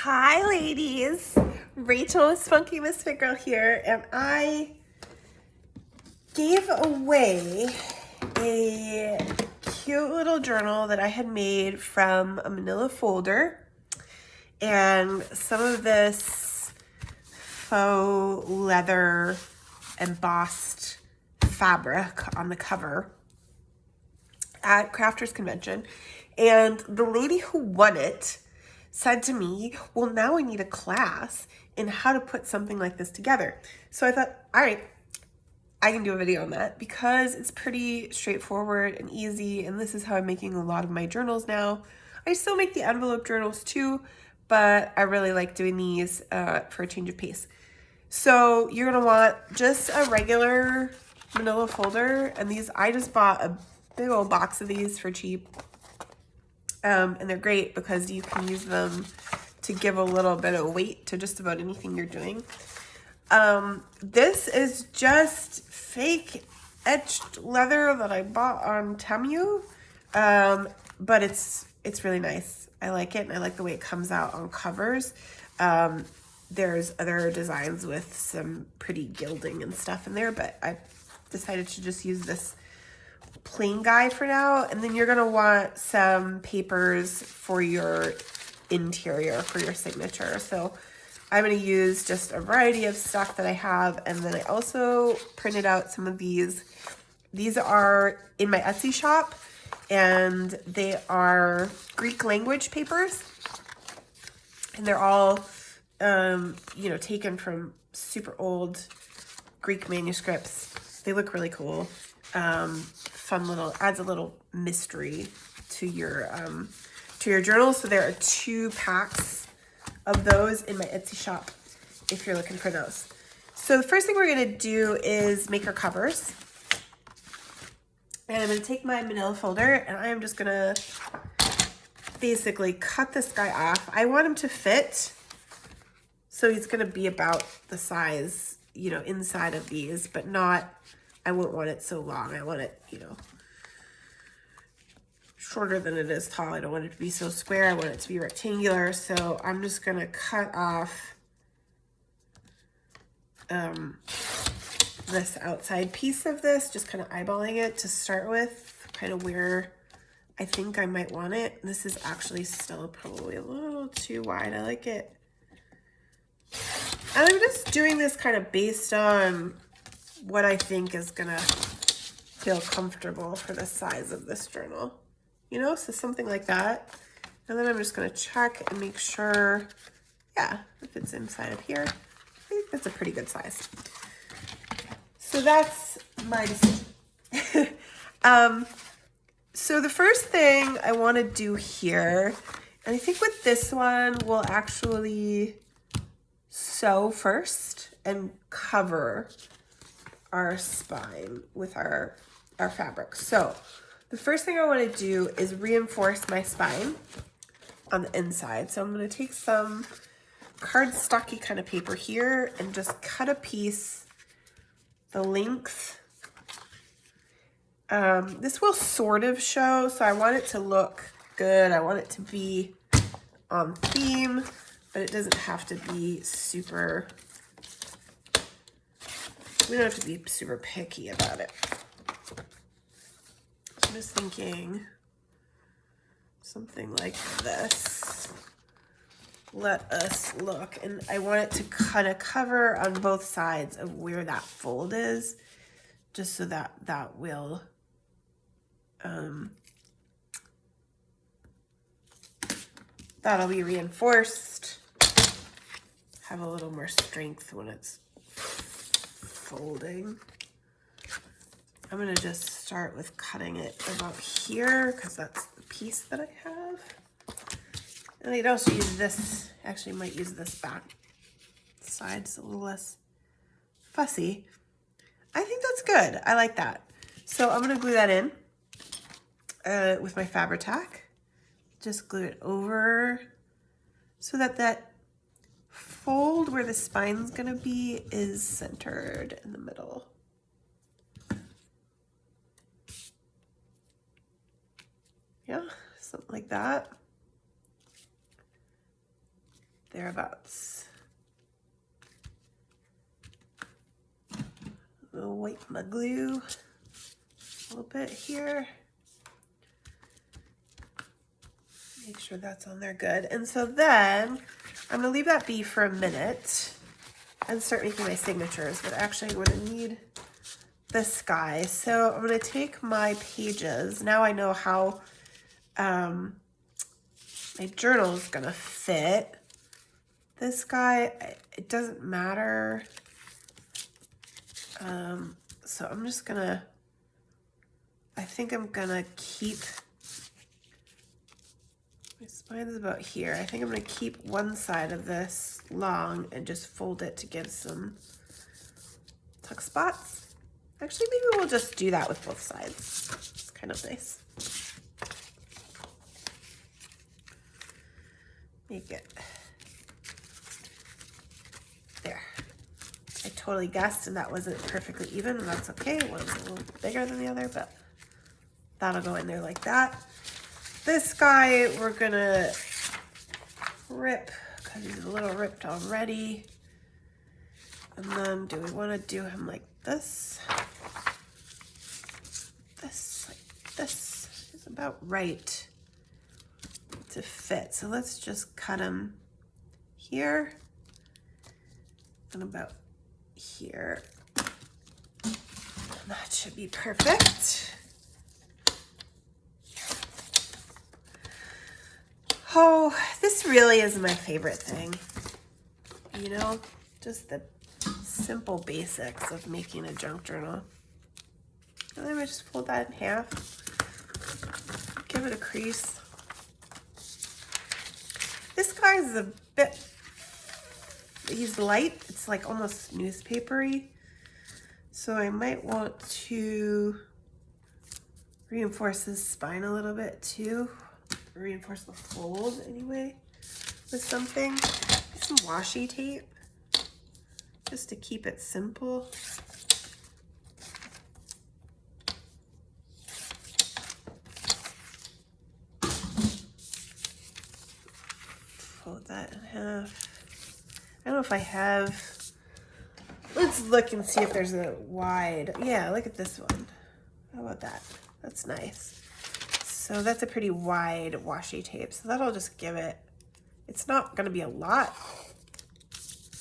Hi ladies, Rachel, Spunky Misfit Girl here, and I gave away a cute little journal that I had made from a manila folder and some of this faux leather embossed fabric on the cover at Crafters Convention. And the lady who won it said to me, well, now I need a class in how to put something like this together. So I thought, all right, I can do a video on that because it's pretty straightforward and easy. And this is how I'm making a lot of my journals now. I still make the envelope journals too, but I really like doing these for a change of pace. So you're gonna want just a regular manila folder. And these, I just bought a big old box of these for cheap. And they're great because you can use them to give a little bit of weight to just about anything you're doing. This is just fake etched leather that I bought on Temu, but it's really nice. I like it, and I like the way it comes out on covers. There's other designs with some pretty gilding and stuff in there, but I decided to just use this plain guy for now. And then you're gonna want some papers for your interior, for your signature. So I'm gonna use just a variety of stuff that I have, and then I also printed out some of these. These are in my Etsy shop, and they are Greek language papers, and they're all taken from super old Greek manuscripts. They look really cool. Fun little, adds a little mystery to your journal. So there are 2 packs of those in my Etsy shop if you're looking for those. So the first thing we're gonna do is make our covers. And I'm gonna take my manila folder and I am just gonna basically cut this guy off. I want him to fit, so he's gonna be about the size, inside of these, but not, I won't want it so long. I want it, shorter than it is tall. I don't want it to be so square. I want it to be rectangular. So I'm just gonna cut off this outside piece of this, just kind of eyeballing it to start with, kind of where I think I might want it. This is actually still probably a little too wide. I like it. And I'm just doing this kind of based on what I think is gonna feel comfortable for the size of this journal, so something like that. And then I'm just gonna check and make sure, yeah, if it's inside of here. I think that's a pretty good size. So that's my decision. So the first thing I wanna do here, and I think with this one, we'll actually sew first and cover our spine with our fabric. So the first thing I want to do is reinforce my spine on the inside. So I'm going to take some cardstocky kind of paper here and just cut a piece the length. This will sort of show, so I want it to look good. I want it to be on theme, but it doesn't have to be super, we don't have to be super picky about it. I'm just thinking something like this. Let us look. And I want it to kind of cover on both sides of where that fold is, just so that that will that'll be reinforced, have a little more strength when it's folding. I'm gonna just start with cutting it about here because that's the piece that I have. And I'd also use this, actually might use this back side, it's a little less fussy. I think that's good, I like that. So I'm gonna glue that in with my Fabri-Tac. Just glue it over so that that fold where the spine's gonna be is centered in the middle. Yeah, something like that. thereabouts. I'll wipe my glue a little bit here. Make sure that's on there good. And so then I'm gonna leave that be for a minute and start making my signatures, but actually I'm gonna need this guy. So I'm gonna take my pages. Now I know how my journal is gonna fit. This guy, it doesn't matter. So I'm just gonna, I think I'm gonna keep, my spine's about here. I think I'm gonna keep one side of this long and just fold it to give some tuck spots. Actually, maybe we'll just do that with both sides. It's kind of nice. Make it there. I totally guessed and that wasn't perfectly even, and that's okay. One's a little bigger than the other, but that'll go in there like that. This guy we're gonna rip because he's a little ripped already. And then do we want to do him like this? This, like this is about right to fit. So let's just cut him here and about here. And that should be perfect. Oh, this really is my favorite thing. You know, just the simple basics of making a junk journal. And then I just fold that in half. Give it a crease. This guy's a bit, he's light. It's like almost newspapery. So I might want to reinforce his spine a little bit too. Reinforce the fold anyway with something. Some washi tape just to keep it simple. Fold that in half. I don't know if I have, let's look and see if there's a wide, yeah, look at this one. How about that? That's nice. So that's a pretty wide washi tape. So that'll just give it, it's not gonna be a lot,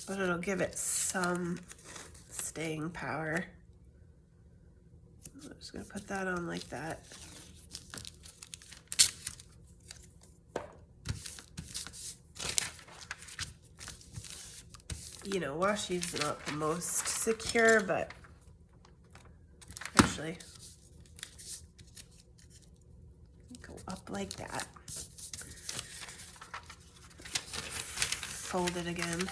but it'll give it some staying power. I'm just gonna put that on like that. You know, washi's not the most secure, but actually, go up like that. Fold it again.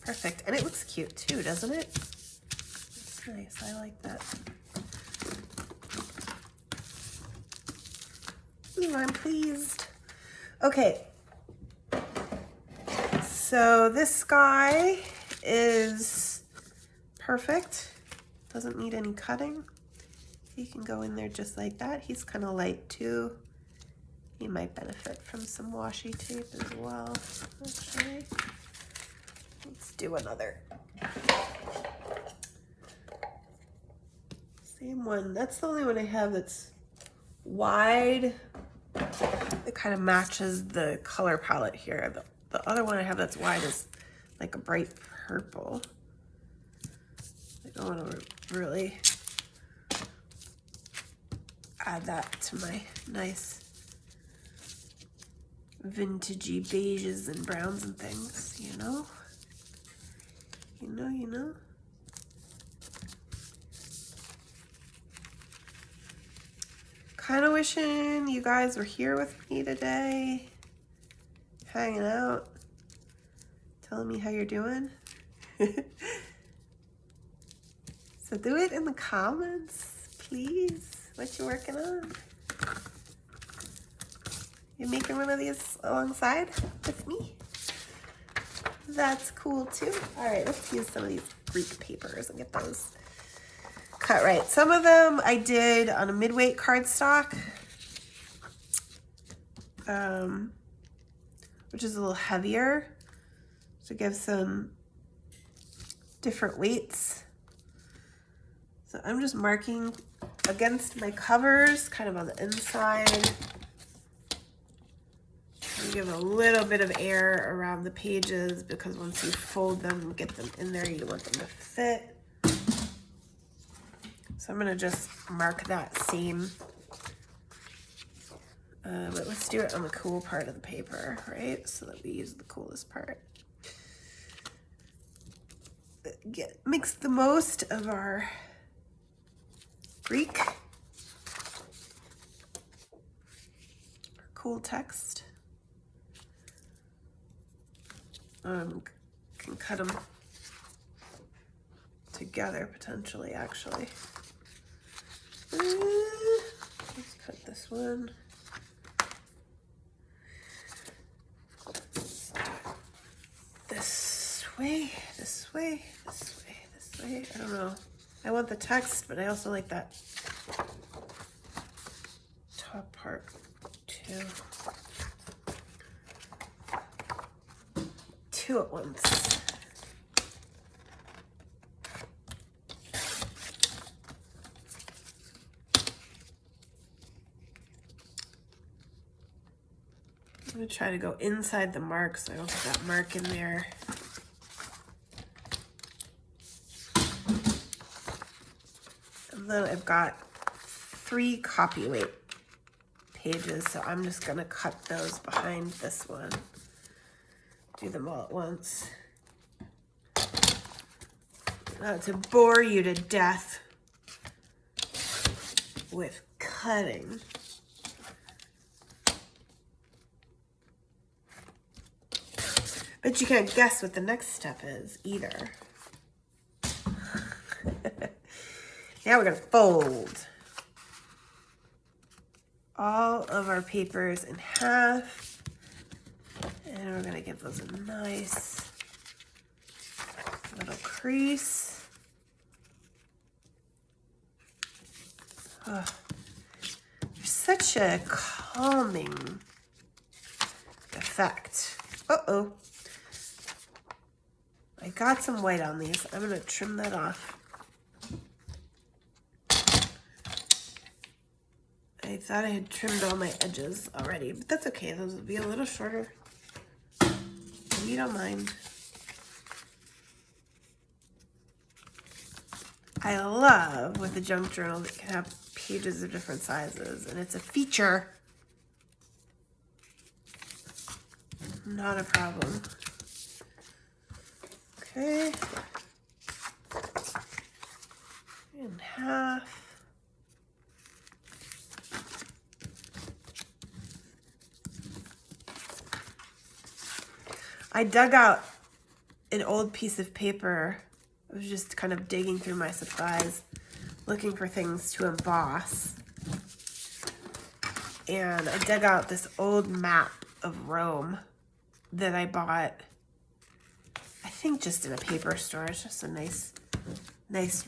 Perfect, and it looks cute too, doesn't it? It's nice, I like that. Ooh, I'm pleased. Okay, so this guy is perfect. Doesn't need any cutting. He can go in there just like that. He's kind of light too. He might benefit from some washi tape as well, actually. Let's do another. Same one. That's the only one I have that's wide. It kind of matches the color palette here. The other one I have that's wide is like a bright purple. I don't want to really add that to my nice vintagey beiges and browns and things, you know? You know? Kind of wishing you guys were here with me today, hanging out, telling me how you're doing. So do it in the comments, please. What you working on? You making one of these alongside with me? That's cool too. All right, let's use some of these Greek papers and get those cut right. Some of them I did on a mid-weight cardstock. which is a little heavier to give some different weights. So I'm just marking against my covers, kind of on the inside. And give a little bit of air around the pages because once you fold them and get them in there, you want them to fit. So I'm gonna just mark that seam. But let's do it on the cool part of the paper, right? So that we use the coolest part. Mix the most of our Greek, our cool text. Can cut them together potentially, actually. Let's cut this one. This way, this way, this way, this way. I don't know. I want the text, but I also like that top part too. Two at once. I'm gonna try to go inside the mark so I don't get that mark in there. And then I've got 3 copyweight pages, so I'm just gonna cut those behind this one. Do them all at once. Not to bore you to death with cutting. But you can't guess what the next step is either. Now we're gonna fold all of our papers in half. And we're gonna give those a nice little crease. Oh, there's such a calming effect. Uh-oh. I got some white on these. I'm gonna trim that off. I thought I had trimmed all my edges already, but that's okay. Those will be a little shorter. You don't mind. I love with a junk journal that can have pages of different sizes, and it's a feature. Not a problem. Okay. In half. I dug out an old piece of paper. I was just kind of digging through my supplies, looking for things to emboss. And I dug out this old map of Rome that I bought, I think just in a paper store. It's just a nice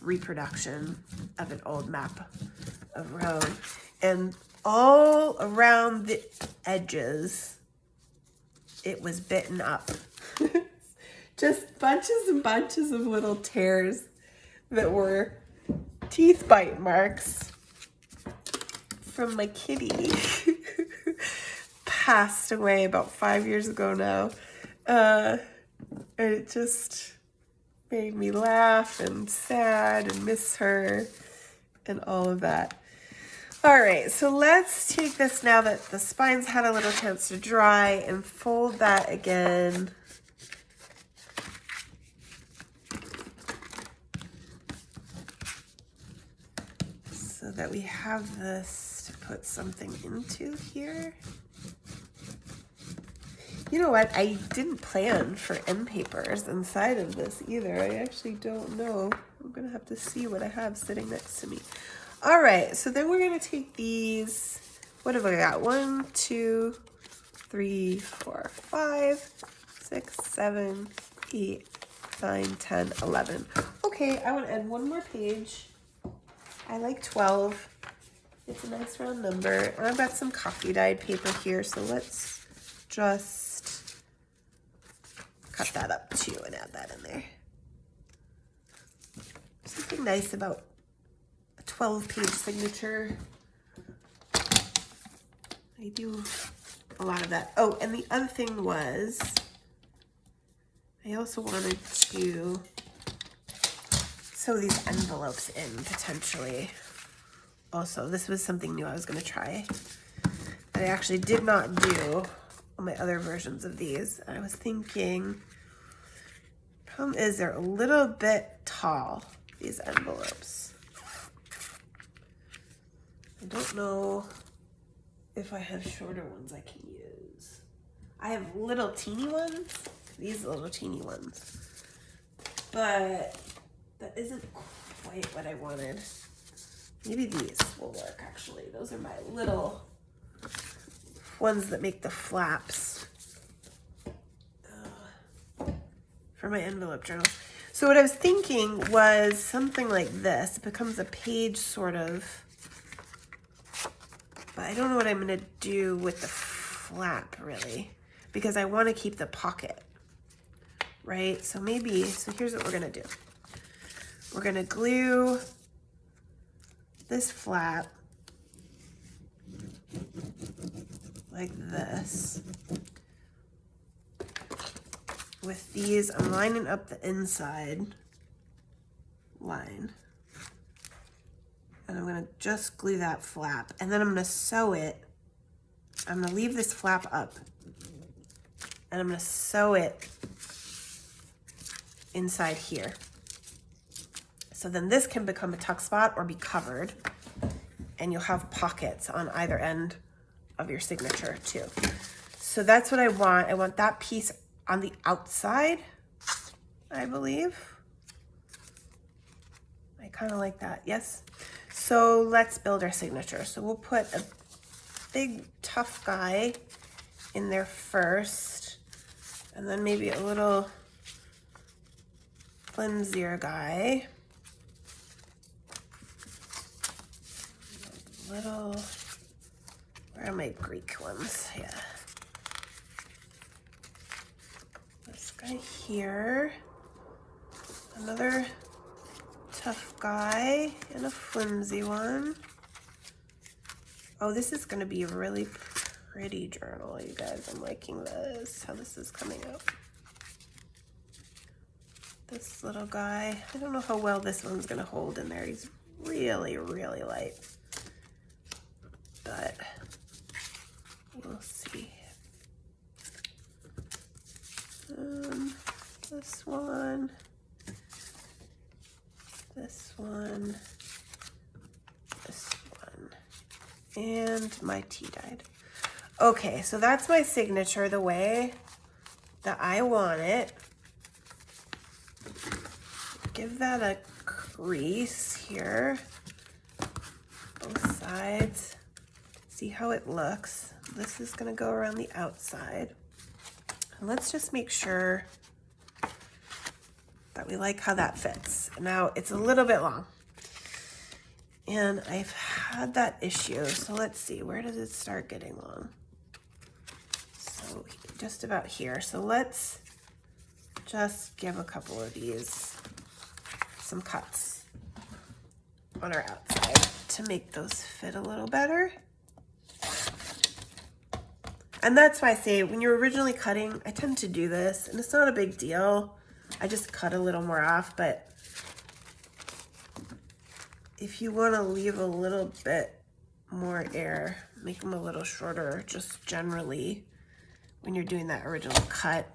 reproduction of an old map of Rome. And all around the edges, it was bitten up. Just bunches and bunches of little tears that were teeth bite marks from my kitty. Passed away about 5 years ago now. And it just made me laugh and sad and miss her and all of that. All right, so let's take this now that the spine's had a little chance to dry and fold that again. So that we have this to put something into here. You know what? I didn't plan for end papers inside of this either. I actually don't know. I'm gonna have to see what I have sitting next to me. All right, so then we're gonna take these, what have I got? 1, 2, 3, 4, 5, 6, 7, 8, 9, 10, 11. Okay, I wanna add one more page. I like 12. It's a nice round number. And I've got some coffee dyed paper here, so let's just cut that up too and add that in there. Something nice about a 12-page signature. I do a lot of that. Oh, and the other thing was, I also wanted to sew these envelopes in potentially. Also, this was something new I was going to try that I actually did not do on my other versions of these. I was thinking, problem is they're a little bit tall, these envelopes. I don't know if I have shorter ones I can use. I have little teeny ones, these little teeny ones, but that isn't quite what I wanted. Maybe these will work actually. Those are my little ones that make the flaps for my envelope journals. So what I was thinking was something like this. It becomes a page sort of, but I don't know what I'm gonna do with the flap really, because I wanna keep the pocket, right? So maybe, so here's what we're gonna do. We're gonna glue this flap like this. With these, I'm lining up the inside line. And I'm gonna just glue that flap. And then I'm gonna sew it. I'm gonna leave this flap up. And I'm gonna sew it inside here. So then this can become a tuck spot or be covered, and you'll have pockets on either end of your signature too. So that's what I want. I want that piece on the outside, I believe. I kind of like that, yes? So let's build our signature. So we'll put a big tough guy in there first, and then maybe a little flimsier guy. Little, where are my Greek ones? Yeah. This guy here, another tough guy, and a flimsy one. Oh, this is gonna be a really pretty journal, you guys. I'm liking this, how this is coming up. This little guy, I don't know how well this one's gonna hold in there. He's really, really light. But we'll see. This one, this one, this one, and my tea dyed. Okay, so that's my signature the way that I want it. Give that a crease here, both sides. See how it looks. This is gonna go around the outside. And let's just make sure that we like how that fits. Now it's a little bit long, and I've had that issue. So let's see, where does it start getting long? So just about here. So let's just give a couple of these some cuts on our outside to make those fit a little better. And that's why I say when you're originally cutting, I tend to do this, and it's not a big deal. I just cut a little more off, but if you want to leave a little bit more air, make them a little shorter, just generally when you're doing that original cut,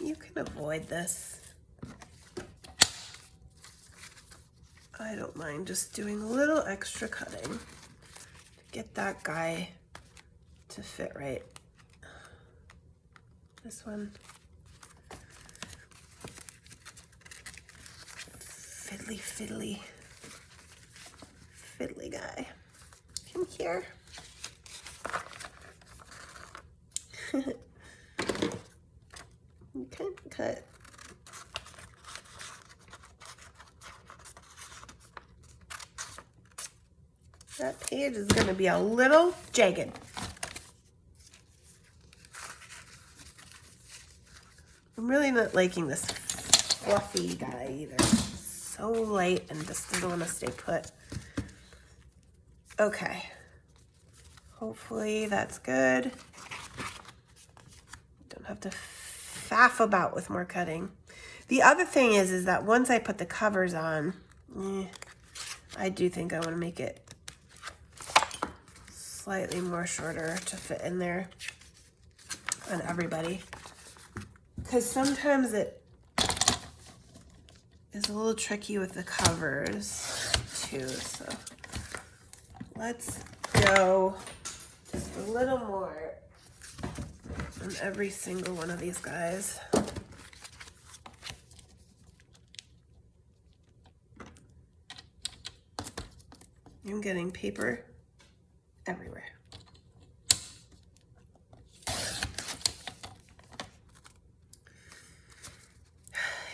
you can avoid this. I don't mind just doing a little extra cutting to get that guy to fit right. This one. Fiddly guy. Come here. Okay, cut. That page is going to be a little jagged. I'm really not liking this fluffy guy either. So light and just doesn't want to stay put. Okay. Hopefully that's good. Don't have to faff about with more cutting. The other thing is that once I put the covers on, I do think I want to make it slightly more shorter to fit in there on everybody. Because sometimes it is a little tricky with the covers too. So let's go just a little more on every single one of these guys. I'm getting paper everywhere.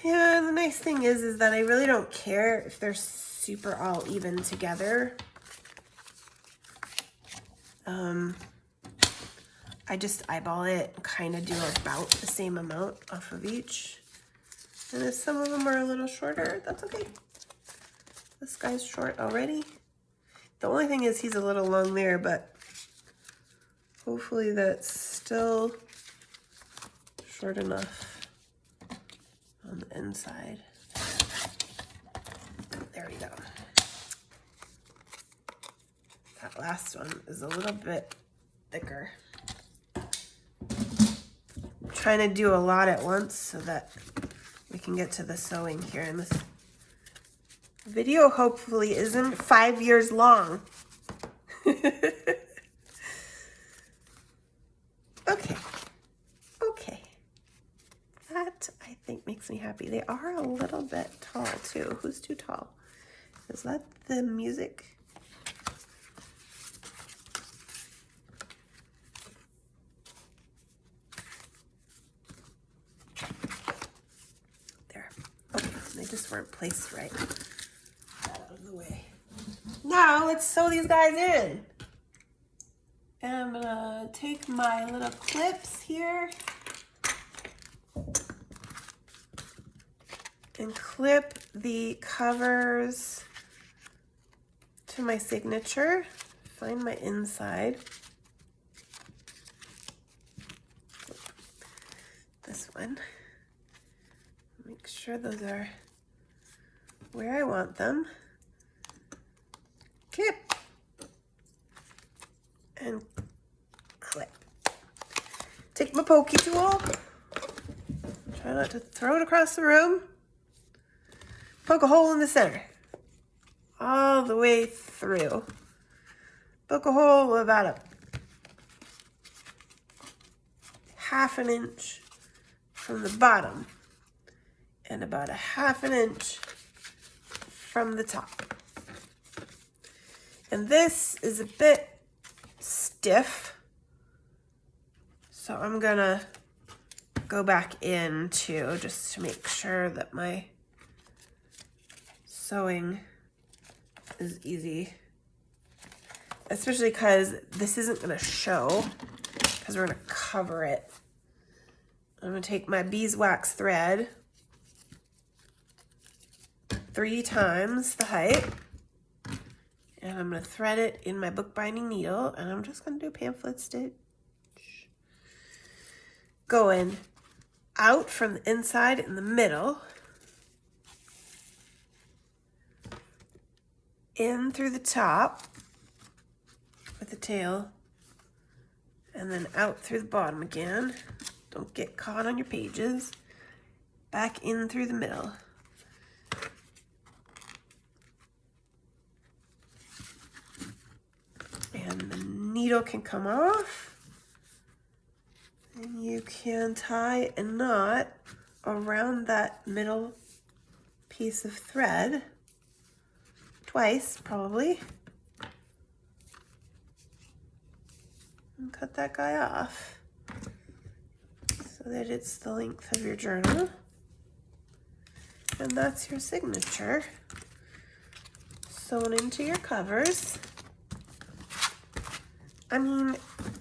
Yeah, the nice thing is that I really don't care if they're super all even together. I just eyeball it and kind of do about the same amount off of each. And if some of them are a little shorter, that's okay. This guy's short already. The only thing is he's a little long there, but hopefully that's still short enough on the inside. There we go. That last one is a little bit thicker. I'm trying to do a lot at once so that we can get to the sewing here. And this video hopefully isn't 5 years long. Okay. That, I think, makes me happy. They are a little bit tall, too. Who's too tall? Is that the music? There. Okay, they just weren't placed right. Get out of the way. Now, let's sew these guys in. And I'm gonna take my little clips here and clip the covers to my signature. Find my inside. This one. Make sure those are where I want them. Clip. And clip. Take my pokey tool. Try not to throw it across the room. Poke a hole in the center. All the way through. Poke a hole about a ½ inch from the bottom. And about a ½ inch from the top. And this is a bit stiff, so I'm gonna go back in too, just to make sure that my sewing is easy, especially because this isn't gonna show because we're gonna cover it. I'm gonna take my beeswax thread 3 times the height. And I'm going to thread it in my bookbinding needle, and I'm just going to do a pamphlet stitch. Going out from the inside in the middle, in through the top with the tail, and then out through the bottom again. Don't get caught on your pages. Back in through the middle. And the needle can come off, and you can tie a knot around that middle piece of thread twice, probably, and cut that guy off so that it's the length of your journal. And that's your signature sewn into your covers. I mean,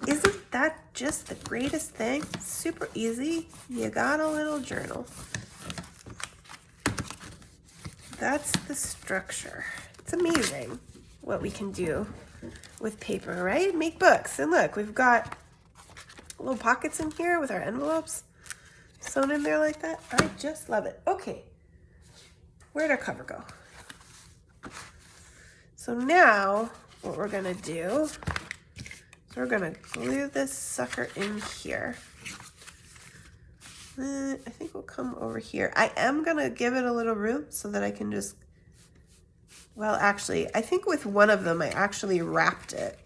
isn't that just the greatest thing? Super easy. You got a little journal. That's the structure. It's amazing what we can do with paper, right? Make books. And look, we've got little pockets in here with our envelopes sewn in there like that. I just love it. Okay, where'd our cover go? So now what we're gonna do is we're gonna glue this sucker in here. I think we'll come over here. I am gonna give it a little room so that I can just, well, actually, I think with one of them I actually wrapped it.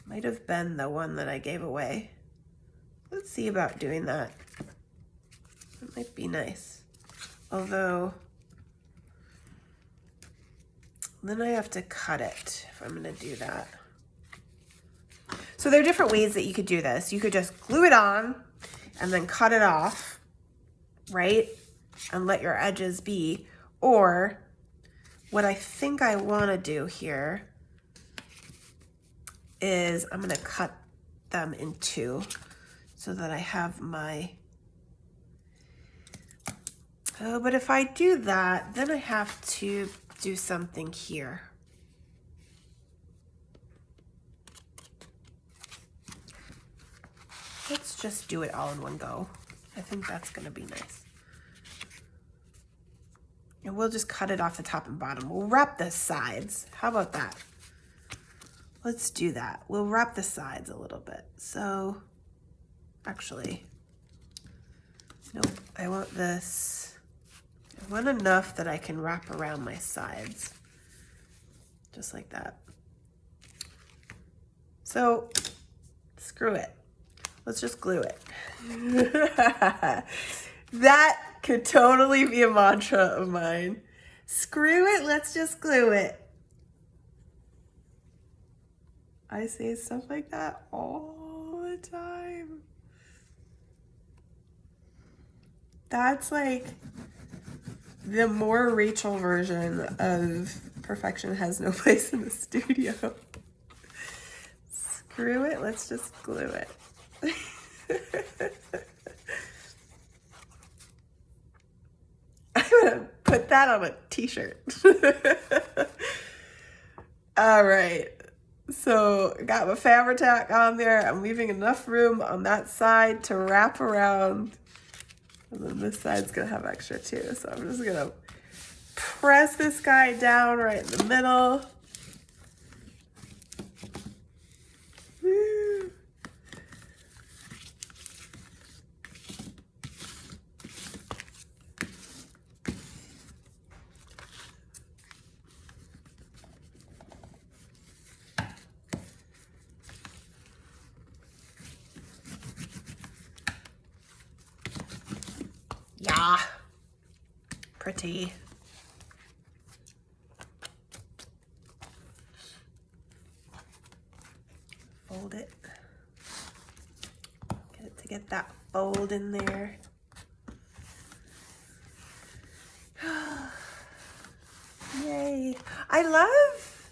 Might have been the one that I gave away. Let's see about doing that. It might be nice. Although, then I have to cut it if I'm gonna do that. So there are different ways that you could do this. You could just glue it on and then cut it off, right? And let your edges be. Or what I think I wanna do here is I'm gonna cut them in two so that I have my, oh, but if I do that, then I have to do something here. Let's just do it all in one go. I think that's gonna be nice. And we'll just cut it off the top and bottom. We'll wrap the sides. How about that? Let's do that. We'll wrap the sides a little bit. So, actually, nope, I want this. I want enough that I can wrap around my sides. Just like that. So, screw it. Let's just glue it. That could totally be a mantra of mine. Screw it, let's just glue it. I say stuff like that all the time. That's like the more Rachel version of perfection has no place in the studio. Screw it, let's just glue it. I'm gonna put that on a t-shirt. All right, so got my Fabri-Tac on there. I'm leaving enough room on that side to wrap around, and then this side's gonna have extra too. So I'm just gonna press this guy down right in the middle. Woo. Yeah, pretty. Fold it. Get it to get that fold in there. Yay. I love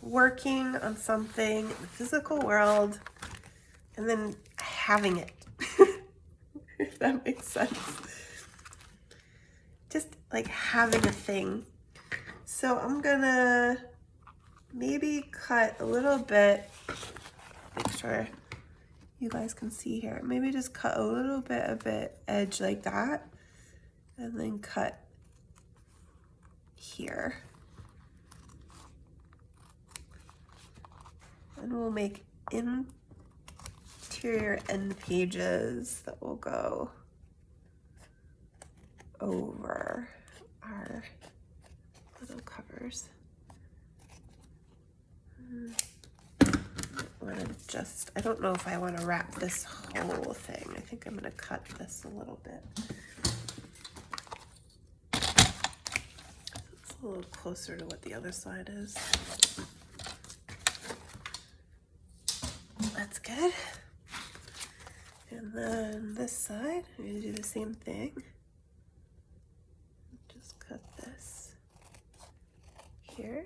working on something in the physical world and then having it, if that makes sense. Just like having a thing. So I'm gonna maybe cut a little bit, make sure you guys can see here. Maybe just cut a little bit of it edge like that, and then cut here. And we'll make interior end pages that will go over our little covers. I don't know if I want to wrap this whole thing. I think I'm going to cut this a little bit. It's a little closer to what the other side is. That's good. And then this side, I'm going to do the same thing. Just cut this here.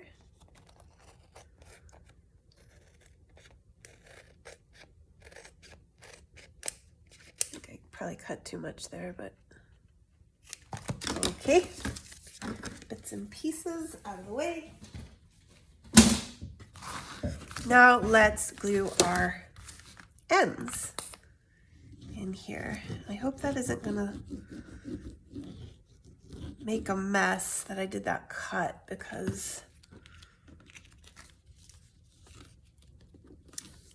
probably cut too much there, but okay. Bits and pieces out of the way. Now let's glue our ends in here. I hope that isn't gonna make a mess that I did that cut, because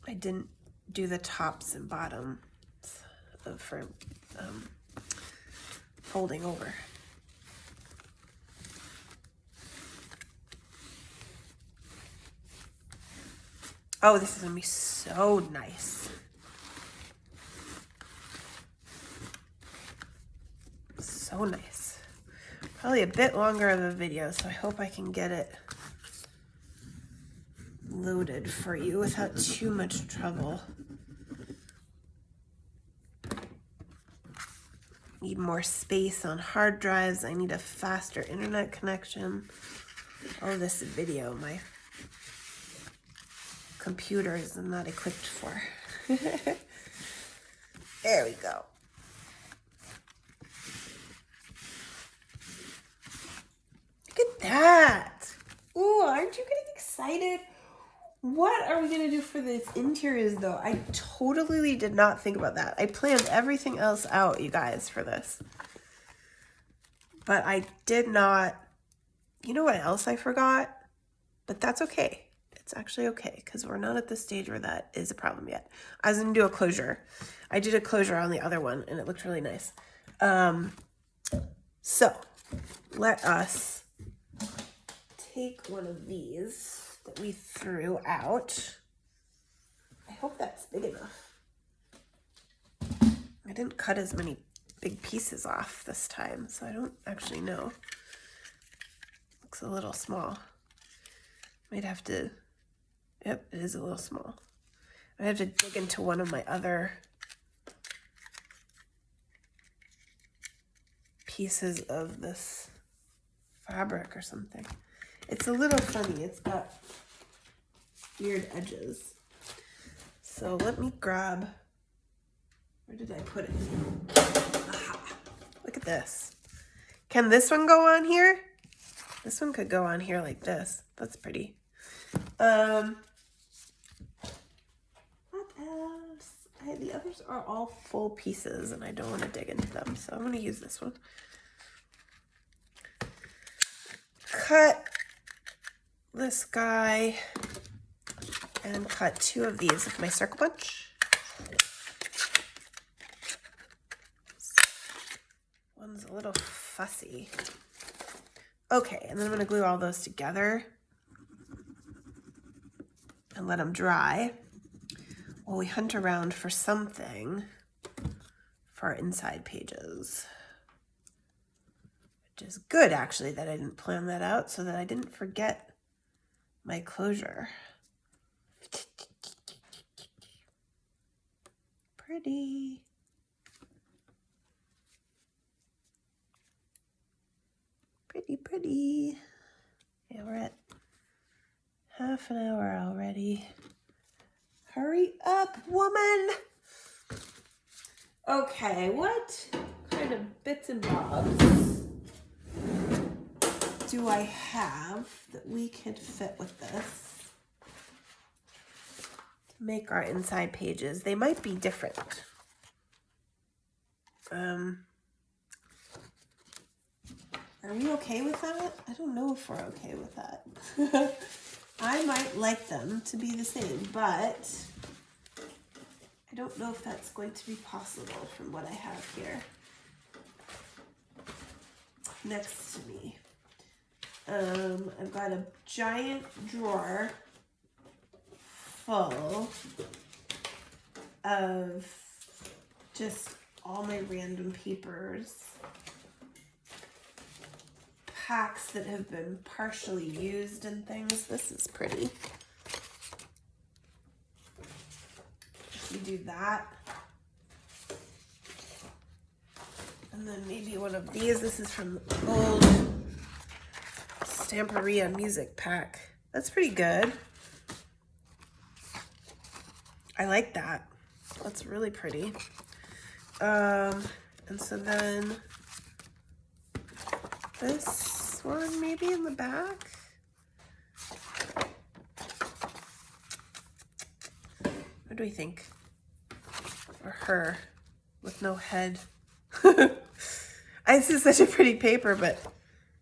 I didn't do the tops and bottoms for folding over. Oh, this is gonna be so nice. So nice. Probably a bit longer of a video, so I hope I can get it loaded for you without too much trouble. Need more space on hard drives. I need a faster internet connection. Oh, this video, my computer is not equipped for. There we go. Look at that. Ooh, aren't you getting excited? What are we gonna do for this interiors though? I totally did not think about that. I planned everything else out, you guys, for this. But I did not, you know what else I forgot? But that's okay. It's actually okay, because we're not at the stage where that is a problem yet. I was gonna do a closure. I did a closure on the other one and it looked really nice. So let us take one of these that we threw out. I hope that's big enough. I didn't cut as many big pieces off this time, so I don't actually know. Looks a little small. Might have to, yep, it is a little small. I have to dig into one of my other pieces of this fabric or something. It's a little funny. It's got weird edges. So let me grab, where did I put it? Aha. Look at this. Can this one go on here? This one could go on here like this. That's pretty. What else? The others are all full pieces and I don't want to dig into them, so I'm going to use this one. Cut this guy and cut two of these with my circle punch. One's a little fussy. Okay, and then I'm going to glue all those together and let them dry while we hunt around for something for our inside pages. Which is good, actually, that I didn't plan that out so that I didn't forget my closure. Pretty. Pretty, pretty. Yeah, we're at half an hour already. Hurry up, woman. Okay, what kind of bits and bobs do I have that we could fit with this to make our inside pages? They might be different. Are we okay with that? I don't know if we're okay with that. I might like them to be the same, but I don't know if that's going to be possible from what I have here next to me. I've got a giant drawer full of just all my random papers. Packs that have been partially used and things. This is pretty. We do that. And then maybe one of these. This is from the old Stamperia music pack. That's pretty good. I like that. That's really pretty. And so then this one maybe in the back. What do we think? Or her with no head. This is such a pretty paper, but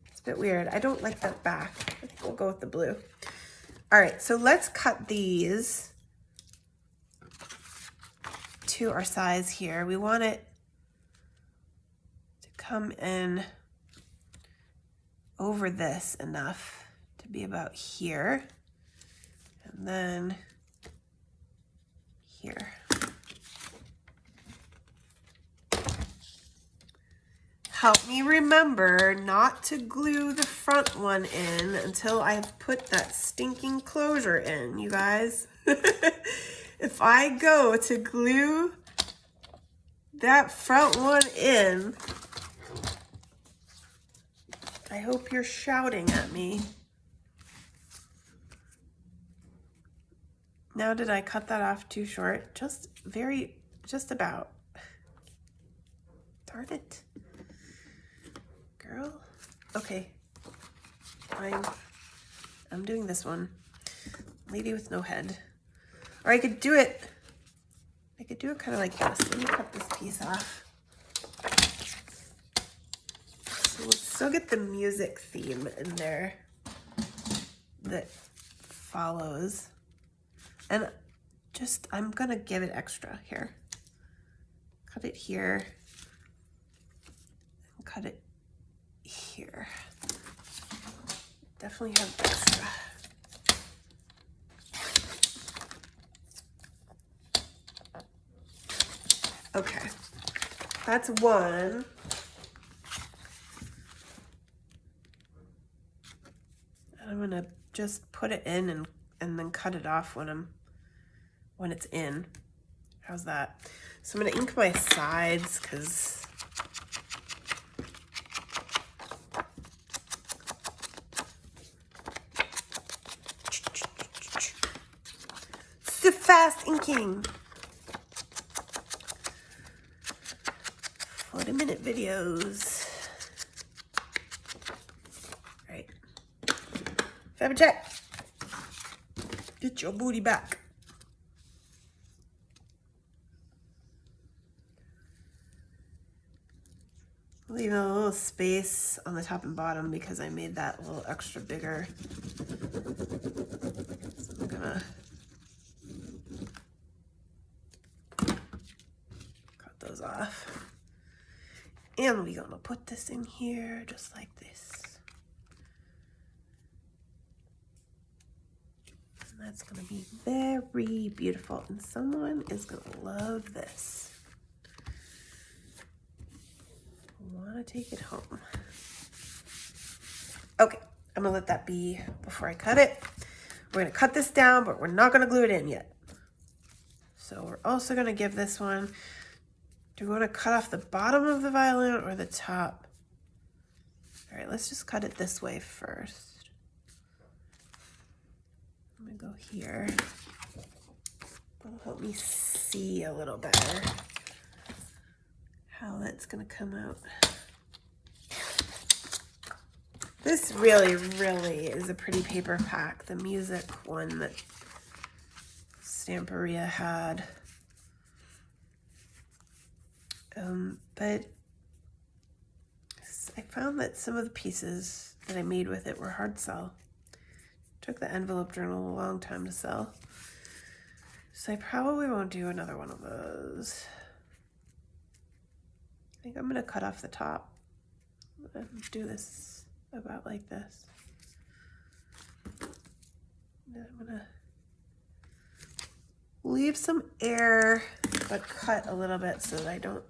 it's a bit weird. I don't like that back. I think we'll go with the blue. All right, so let's cut these to our size here. We want it to come in over this enough to be about here. And then here. Help me remember not to glue the front one in until I've put that stinking closure in, you guys. If I go to glue that front one in, I hope you're shouting at me. Now, did I cut that off too short? Just about. Darn it. Girl. Okay. Fine. I'm doing this one. Lady with no head. Or I could do it kind of like this. Let me cut this piece off. So we'll still get the music theme in there that follows. And I'm gonna give it extra here. Cut it here. And cut it here. Definitely have extra. Okay, that's one. I'm gonna just put it in and then cut it off when it's in. How's that? So I'm gonna ink my sides because so fast inking. 40-minute videos. All right. Fabric check. Get your booty back. Leave a little space on the top and bottom because I made that a little extra bigger. So I'm gonna cut those off. And we're gonna put this in here just like this. And that's gonna be very beautiful. And someone is gonna love this. Wanna take it home. Okay, I'm gonna let that be before I cut it. We're gonna cut this down, but we're not gonna glue it in yet. So we're also gonna give this one, do we wanna cut off the bottom of the violin or the top? All right, let's just cut it this way first. I'm gonna go here. That'll help me see a little better how that's gonna come out. This really is a pretty paper pack, the music one that Stamperia had. But I found that some of the pieces that I made with it were hard sell. Took the envelope journal a long time to sell. So I probably won't do another one of those. I think I'm gonna cut off the top and do this about like this. And I'm gonna leave some air, but cut a little bit so that I don't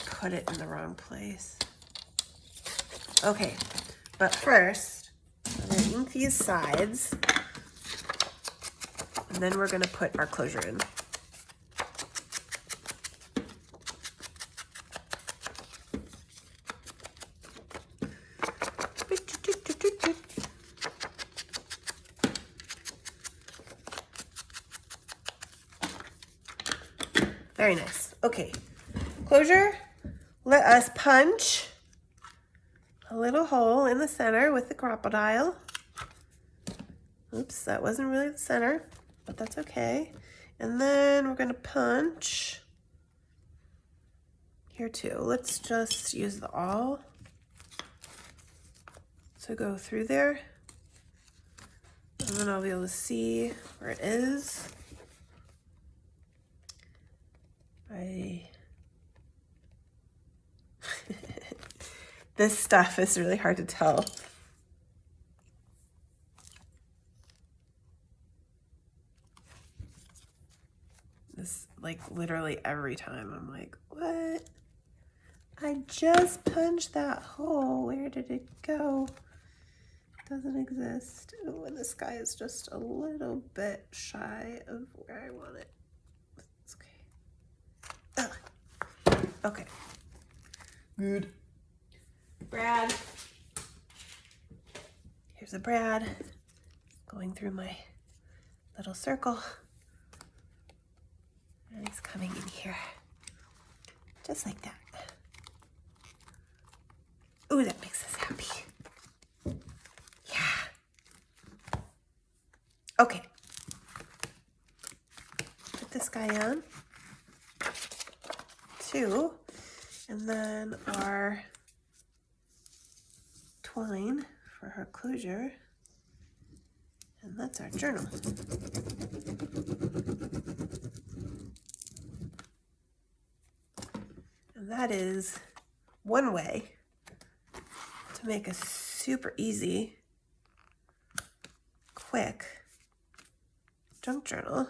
cut it in the wrong place. Okay, but first, I'm gonna ink these sides, and then we're gonna put our closure in. Very nice. Okay, closure. Let us punch a little hole in the center with the crocodile. Oops, that wasn't really the center, but that's okay. And then we're gonna punch here too. Let's just use the awl to go through there. And then I'll be able to see where it is. This stuff is really hard to tell. This, like, literally every time I'm like, what? I just punched that hole. Where did it go? It doesn't exist. Oh, and this guy is just a little bit shy of where I want it. It's okay. Ugh. Okay. Good. Brad. Here's a Brad going through my little circle. And he's coming in here. Just like that. Ooh, that makes us happy. Yeah. Okay. Put this guy on. 2. And then our twine for her closure. And that's our journal. And that is one way to make a super easy, quick junk journal.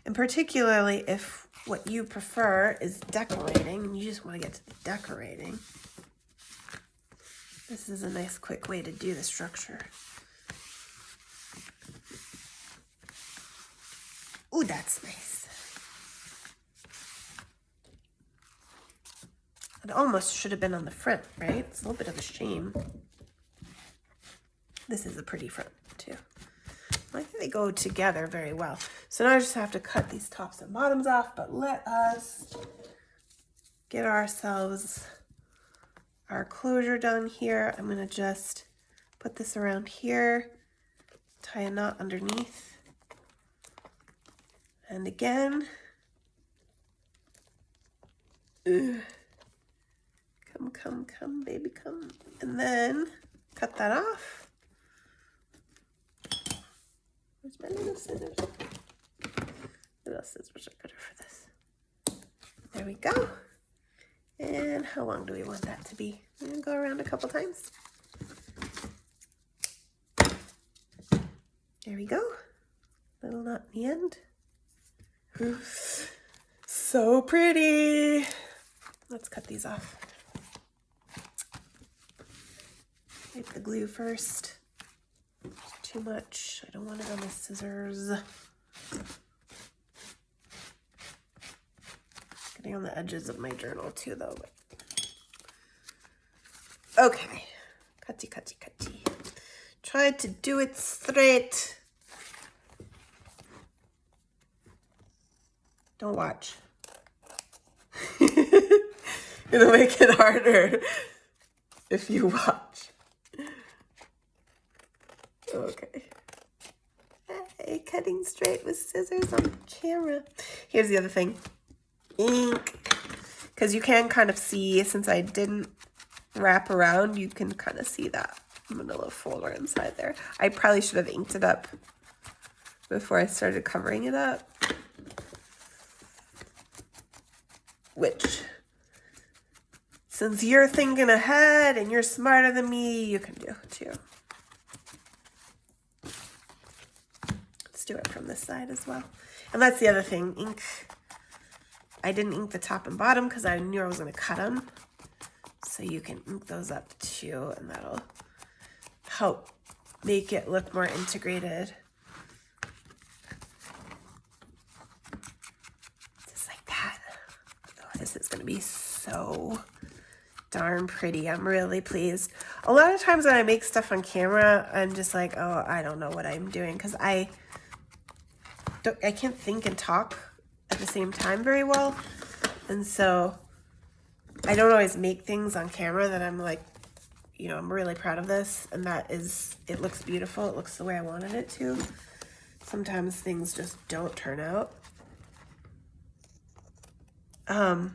And particularly if what you prefer is decorating and you just want to get to the decorating, this is a nice quick way to do the structure. Ooh, that's nice. It almost should have been on the front, right? It's a little bit of a shame. This is a pretty front too. I think they go together very well. So now I just have to cut these tops and bottoms off, but let us get ourselves our closure done here. I'm gonna just put this around here, tie a knot underneath. And again, come, baby, come. And then cut that off. Where's my little scissors? Little scissors are better for this. There we go. And how long do we want that to be? I'm gonna go around a couple times. There we go. Little knot in the end. So pretty. Let's cut these off. Wipe the glue first. Too much. I don't want it on the scissors. Getting on the edges of my journal too, though. But... okay. Cutty, cutty, cutty. Try to do it straight. Don't watch. It'll make it harder if you watch. Okay. Hey, cutting straight with scissors on camera. Here's the other thing. Ink. Because you can kind of see, since I didn't wrap around, you can kind of see that manila folder inside there. I probably should have inked it up before I started covering it up. Which, since you're thinking ahead and you're smarter than me, you can do too. Let's do it from this side as well. And that's the other thing, ink. I didn't ink the top and bottom because I knew I was going to cut them. So you can ink those up too, and that'll help make it look more integrated. Just like that. Oh, this is going to be so darn pretty. I'm really pleased. A lot of times when I make stuff on camera, I'm just like, oh, I don't know what I'm doing, because I can't think and talk at the same time very well. And so I don't always make things on camera that I'm like, you know, I'm really proud of this, and that is, it looks beautiful. It looks the way I wanted it to. Sometimes things just don't turn out. But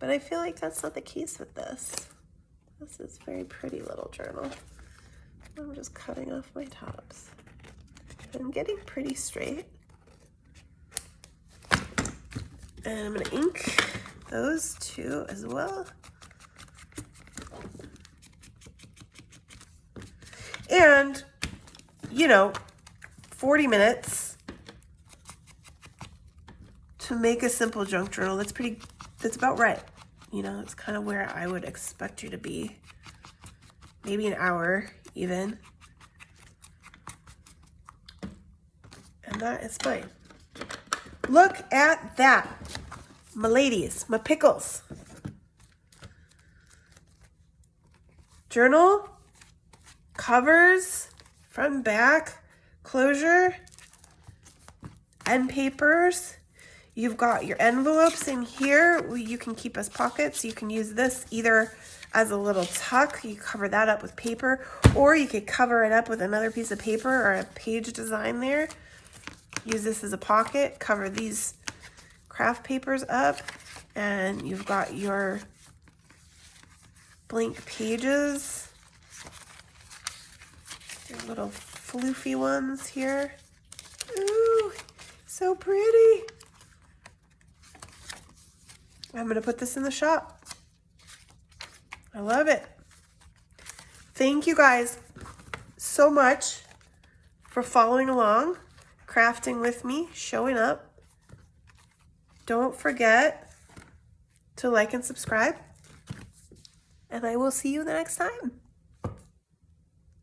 I feel like that's not the case with this. This is a very pretty little journal. I'm just cutting off my tops. I'm getting pretty straight. And I'm gonna ink those two as well. And, you know, 40 minutes to make a simple junk journal, that's about right. You know, it's kind of where I would expect you to be. Maybe an hour even. And that is fine. Look at that. My ladies, my pickles. Journal, covers, front and back, closure, end papers. You've got your envelopes in here. You can keep as pockets. You can use this either as a little tuck. You cover that up with paper, or you could cover it up with another piece of paper or a page design there. Use this as a pocket. Cover these craft papers up, and you've got your blank pages. Your little floofy ones here. Ooh, so pretty. I'm gonna put this in the shop. I love it. Thank you guys so much for following along, crafting with me, showing up. Don't forget to like and subscribe, and I will see you the next time.